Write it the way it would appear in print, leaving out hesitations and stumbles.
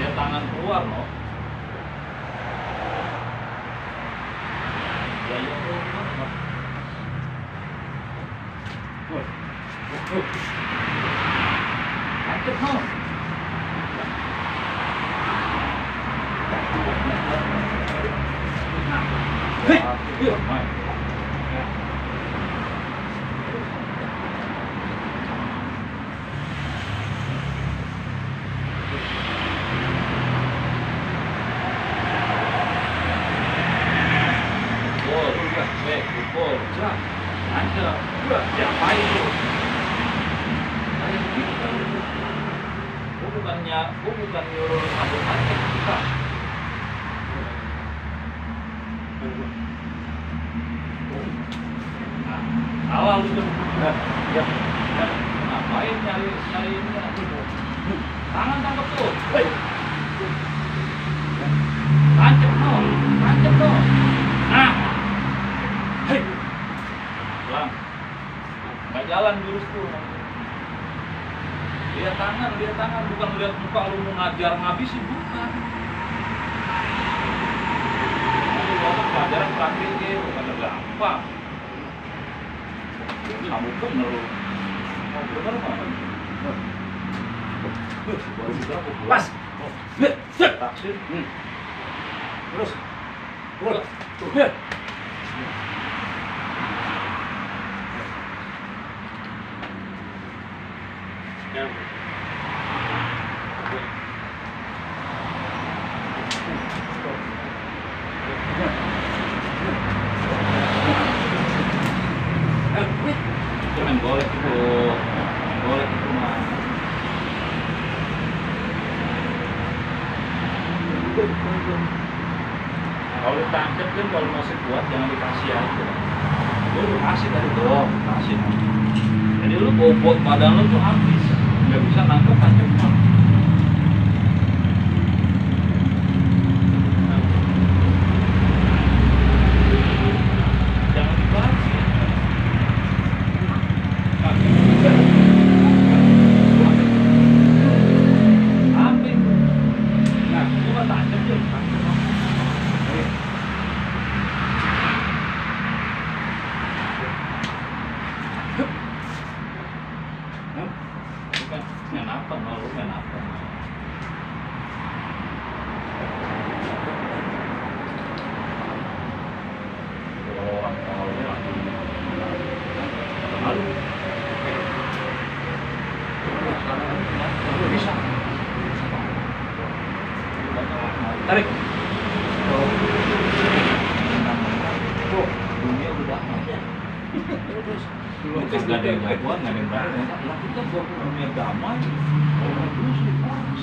Dia tangan keluar loh. Ya ya keluar. Acep no. Gue bukan nyuruh sambung pancing kita. Nah, salah lu tuh. Ya. Ngapain nyari ini? Tangan tangkap tuh. Tancap no. Nah. Hei. Pelan. Nggak jalan jurus tuh. Lihat tangan, bukan lihat muka lu mau ngajar ngabisin, bukan. Ini orang pelajaran praktik bukan gampang. Kamu bener lu. Mau bener mah. Baru bisa aku pas. Taksir. Terus. Jangan golek itu mah. Kalau ditangkap kan kalau masih kuat jangan dikasih aja. Lu kasih dari tuh, kasih. Jadi lu bobot badan lu tuh habis, nggak bisa nangkep tancapnya. Jangan dikasih. Ambil. Nah, gua tancap aja. Main apa? tarik. Oh, dunia udah damai. Terus mungkin nggak ada yang gangguan, nggak ada yang berani. Lah kita buat dunia damai. Orang terus dipanas.